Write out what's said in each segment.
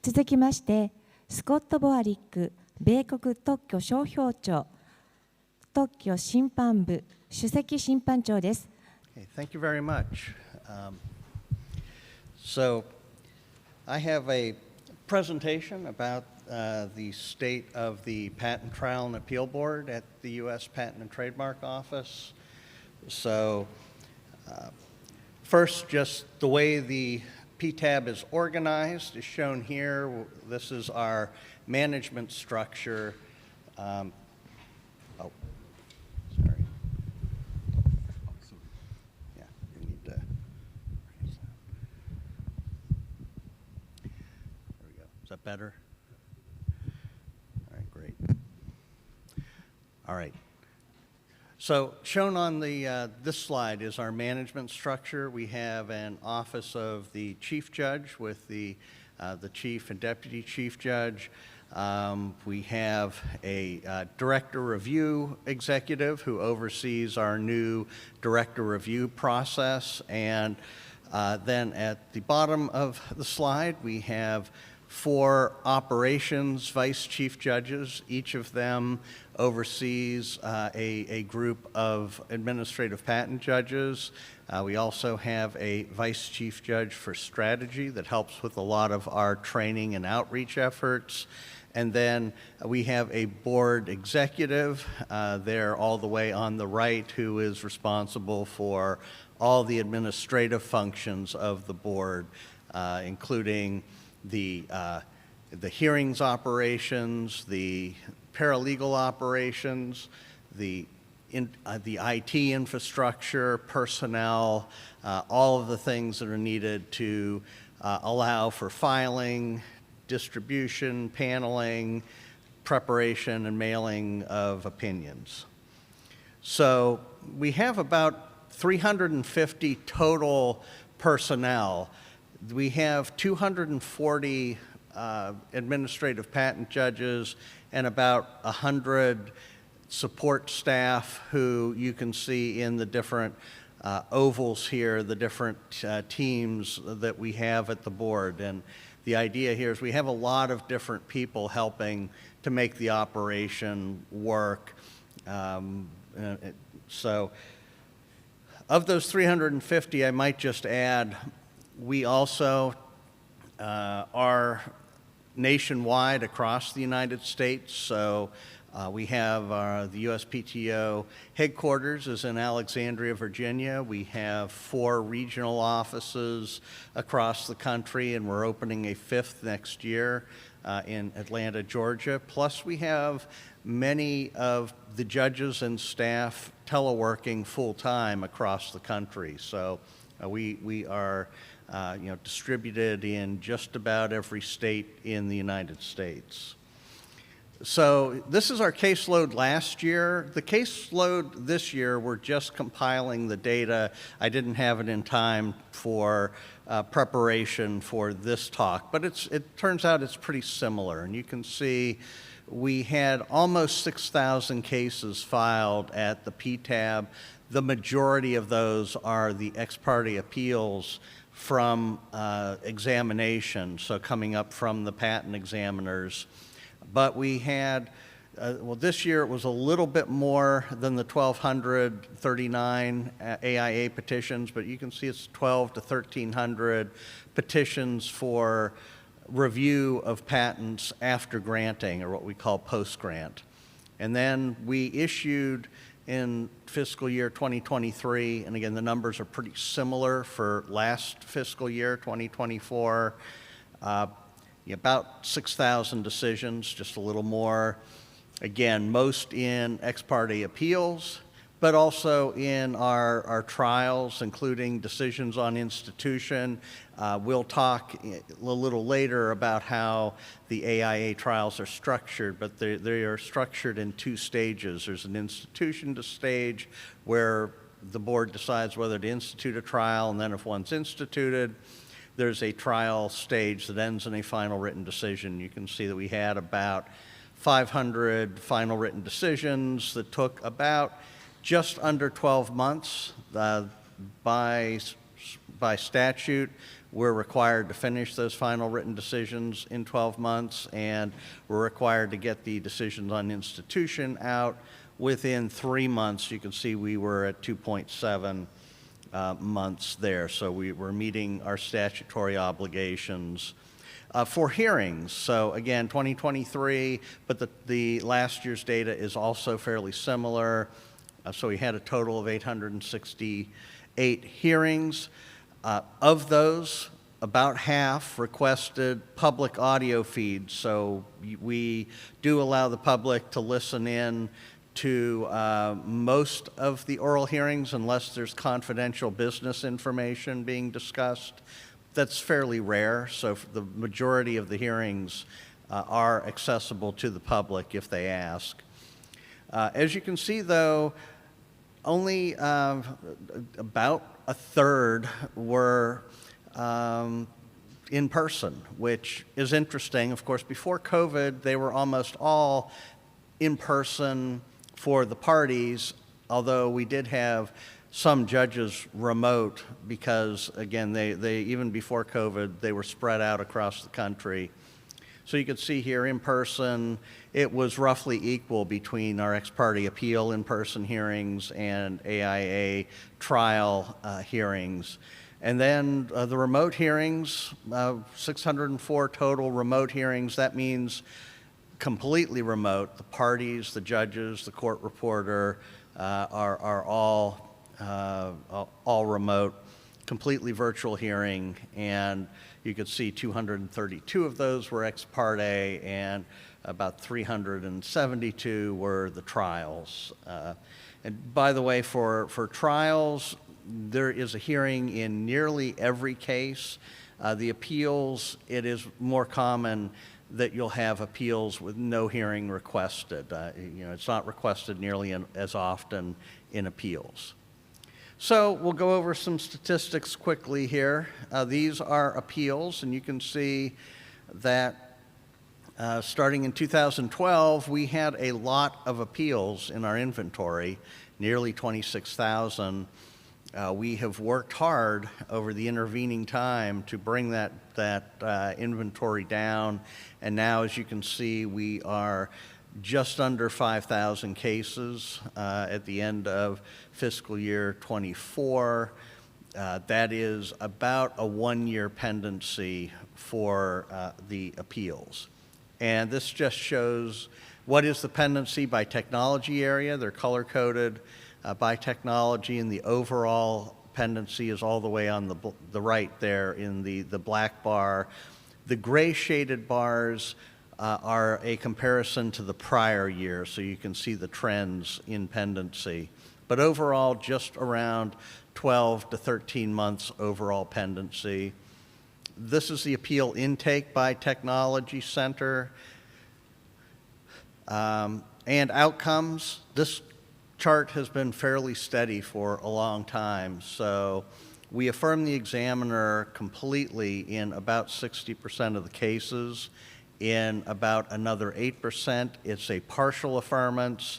続きまして、スコット・ボアリック米国特許商標庁特許審判部首席審判長です。Okay, thank you very much. So I have a presentation about the state of the Patent Trial and Appeal Board at the U.S. Patent and Trademark Office. So first, just the way the PTAB is organized is shown here. This is our management structure. Sorry. Yeah, we need to raise that. There we go. Is that better? All right, great. All right. So shown on this slide is our management structure. We have an office of the chief judge with the chief and deputy chief judge. We have a director review executive who oversees our new director review process. And then at the bottom of the slide, we have 4 operations vice chief judges. Each of them oversees a group of administrative patent judges. We also have a vice chief judge for strategy that helps with a lot of our training and outreach efforts. And then we have a board executive there all the way on the right who is responsible for all the administrative functions of the board, including the hearings operations, the paralegal operations, the IT infrastructure, personnel, all of the things that are needed to allow for filing, distribution, paneling, preparation, and mailing of opinions. So we have about 350 total personnel. We have 240 administrative patent judges and about 100 support staff who you can see in the different ovals here, the different teams that we have at the board. And the idea here is we have a lot of different people helping to make the operation work. So of those 350, I might just add, we also are nationwide across the United States. So we have the USPTO headquarters is in Alexandria, Virginia. We have 4 regional offices across the country, and we're opening a 5th next year in Atlanta, Georgia. Plus, we have many of the judges and staff teleworking full-time across the country. So we are distributed in just about every state in the United States. So this is our caseload last year. The caseload this year, we're just compiling the data. I didn't have it in time for preparation for this talk, but it turns out it's pretty similar. And you can see we had almost 6,000 cases filed at the PTAB. The majority of those are the ex parte appeals from examination, so coming up from the patent examiners. But we had, this year it was a little bit more than the 1,239 AIA petitions, but you can see it's 1,200 to 1,300 petitions for review of patents after granting, or what we call post-grant. And then we issued in fiscal year 2023, and again, the numbers are pretty similar for last fiscal year, 2024, about 6,000 decisions, just a little more. Again, most in ex parte appeals, but also in our trials, including decisions on institution. We'll talk a little later about how the AIA trials are structured, but they are structured in 2 stages. There's an institution stage where the board decides whether to institute a trial, and then if one's instituted, there's a trial stage that ends in a final written decision. You can see that we had about 500 final written decisions that took about just under 12 months by by statute, we're required to finish those final written decisions in 12 months, and we're required to get the decisions on institution out within 3 months. You can see we were at 2.7 months there, so we were meeting our statutory obligations. For hearings, so again, 2023, but the last year's data is also fairly similar. So we had a total of 868 hearings. Of those, about half requested public audio feeds. So we do allow the public to listen in to most of the oral hearings unless there's confidential business information being discussed. That's fairly rare, so the majority of the hearings are accessible to the public if they ask. As you can see, though, only about a third were in person, which is interesting. Of course, before COVID, they were almost all in person for the parties, although we did have some judges remote because, again, they even before COVID, they were spread out across the country. So you can see here in person, it was roughly equal between our ex parte appeal in-person hearings and AIA trial hearings. And then the remote hearings, 604 total remote hearings. That means completely remote. The parties, the judges, the court reporter are all remote, completely virtual hearing, and you could see 232 of those were ex parte, and about 372 were the trials. And by the way, for trials, there is a hearing in nearly every case. The appeals, it is more common that you'll have appeals with no hearing requested. It's not requested nearly as often in appeals. So we'll go over some statistics quickly here. These are appeals, and you can see that starting in 2012, we had a lot of appeals in our inventory, nearly 26,000. We have worked hard over the intervening time to bring that inventory down, and now, as you can see, we are just under 5,000 cases at the end of fiscal year 24. That is about a 1-year pendency for the appeals. And this just shows what is the pendency by technology area. They're color-coded by technology, and the overall pendency is all the way on the right there in the black bar. The gray shaded bars are a comparison to the prior year, so you can see the trends in pendency. But overall, just around 12 to 13 months overall pendency. This is the appeal intake by Technology Center. And outcomes, this chart has been fairly steady for a long time. So we affirm the examiner completely in about 60% of the cases. In about another 8%, it's a partial affirmance.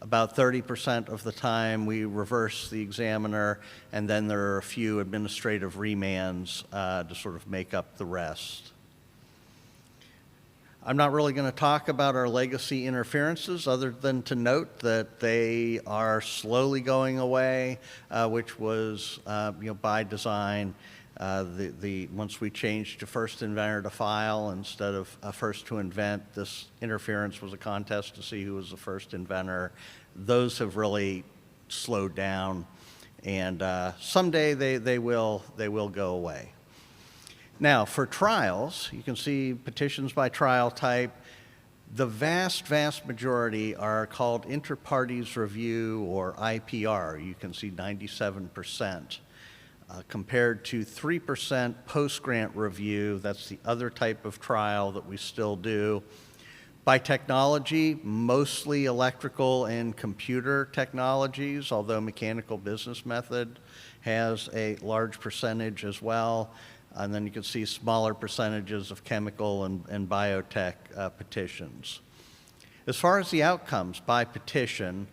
About 30% of the time, we reverse the examiner, and then there are a few administrative remands to sort of make up the rest. I'm not really going to talk about our legacy interferences other than to note that they are slowly going away, which was by design. Once we changed to first inventor to file instead of first to invent, this interference was a contest to see who was the first inventor. Those have really slowed down, and someday they will go away. Now, for trials, you can see petitions by trial type. The vast majority are called inter partes review, or IPR. You can see 97%. Compared to 3% post-grant review. That's the other type of trial that we still do. By technology, mostly electrical and computer technologies, although mechanical business method has a large percentage as well. And then you can see smaller percentages of chemical and biotech petitions. As far as the outcomes by petition,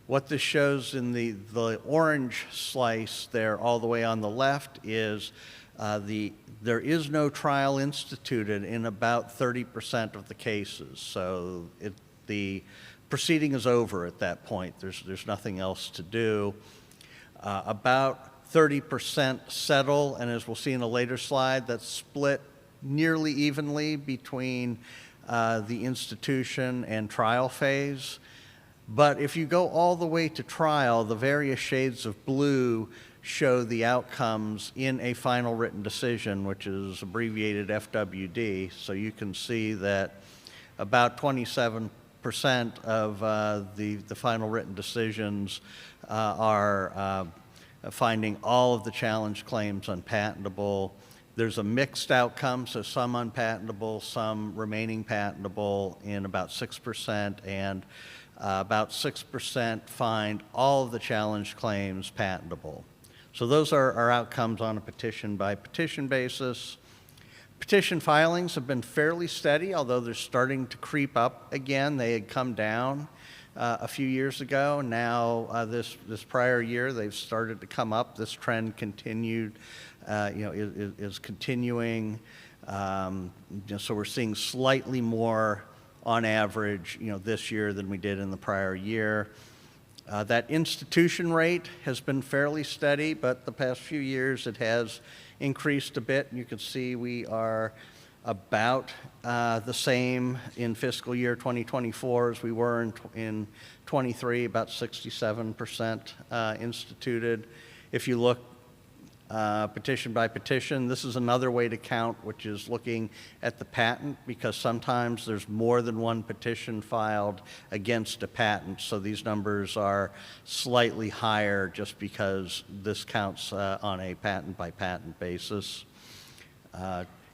What this shows in the orange slice there all the way on the left is there is no trial instituted in about 30% of the cases. So the proceeding is over at that point. There's nothing else to do. About 30% settle, and as we'll see in a later slide, that's split nearly evenly between the institution and trial phase. But if you go all the way to trial, the various shades of blue show the outcomes in a final written decision, which is abbreviated FWD. So you can see that about 27% of the final written decisions are finding all of the challenge claims unpatentable. There's a mixed outcome, so some unpatentable, some remaining patentable in about 6%, and about 6% find all of the challenge claims patentable. So those are our outcomes on a petition-by-petition basis. Petition filings have been fairly steady, although they're starting to creep up again. They had come down a few years ago. Now, this prior year, they've started to come up. This trend continued, is continuing. So we're seeing slightly more on average, this year than we did in the prior year. That institution rate has been fairly steady, but the past few years it has increased a bit. You can see we are about the same in fiscal year 2024 as we were in 23, about 67% instituted. If you look petition by petition, this is another way to count, which is looking at the patent, because sometimes there's more than one petition filed against a patent. So these numbers are slightly higher just because this counts on a patent by patent basis.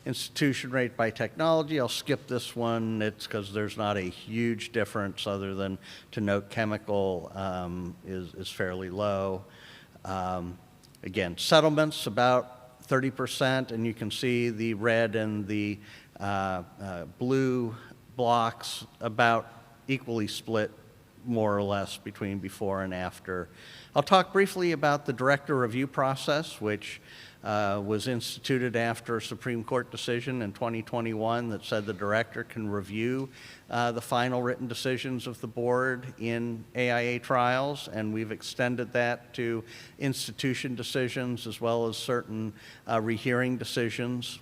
Institution rate by technology, I'll skip this one. It's because there's not a huge difference other than to note chemical is fairly low. Again, settlements about 30%, and you can see the red and the blue blocks about equally split, more or less, between before and after. I'll talk briefly about the director review process, which was instituted after a Supreme Court decision in 2021 that said the director can review the final written decisions of the board in AIA trials, and we've extended that to institution decisions as well as certain rehearing decisions.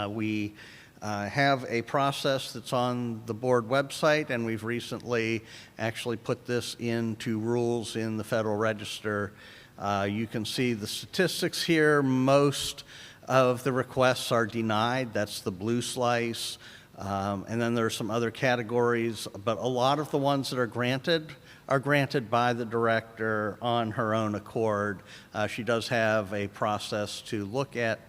We have a process that's on the board website, and we've recently actually put this into rules in the Federal Register. You can see the statistics here. Most of the requests are denied. That's the blue slice. And then there are some other categories, but a lot of the ones that are granted by the director on her own accord. She does have a process to look at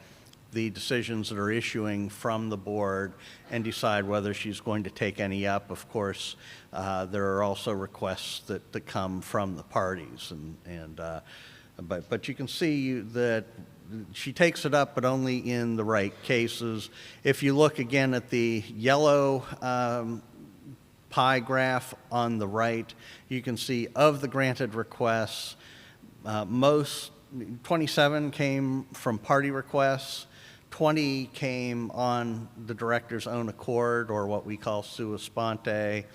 the decisions that are issuing from the board and decide whether she's going to take any up. Of course, there are also requests that come from the parties, but you can see that she takes it up, but only in the right cases. If you look again at the yellow pie graph on the right, you can see of the granted requests, 27 came from party requests, 20 came on the director's own accord, or what we call sua sponte,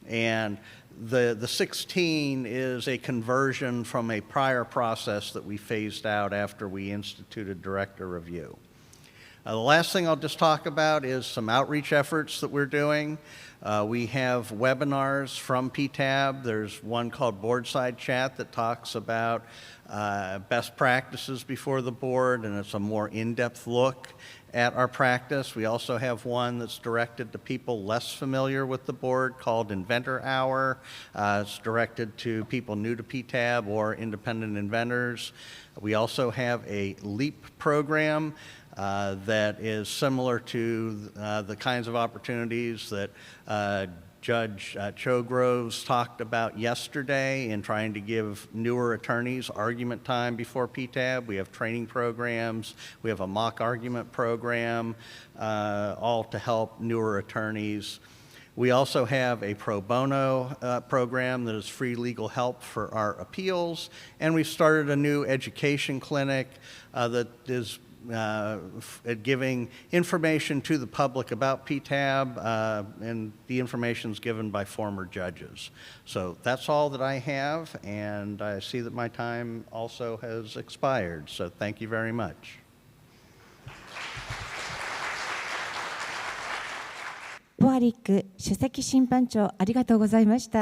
and the 16 is a conversion from a prior process that we phased out after we instituted director review. The last thing I'll just talk about is some outreach efforts that we're doing. We have webinars from PTAB. There's one called Boardside Chat that talks about best practices before the board, and it's a more in-depth look at our practice. We also have one that's directed to people less familiar with the board called Inventor Hour. It's directed to people new to PTAB or independent inventors. We also have a LEAP program that is similar to the kinds of opportunities that Judge Cho Groves talked about yesterday in trying to give newer attorneys argument time before PTAB. We have training programs. We have a mock argument program, all to help newer attorneys. We also have a pro bono program that is free legal help for our appeals, and we've started a new education clinic that is giving information to the public about PTAB, and the information is given by former judges. So that's all that I have, and I see that my time also has expired, so thank you very much. ボアリック首席審判長、ありがとうございました。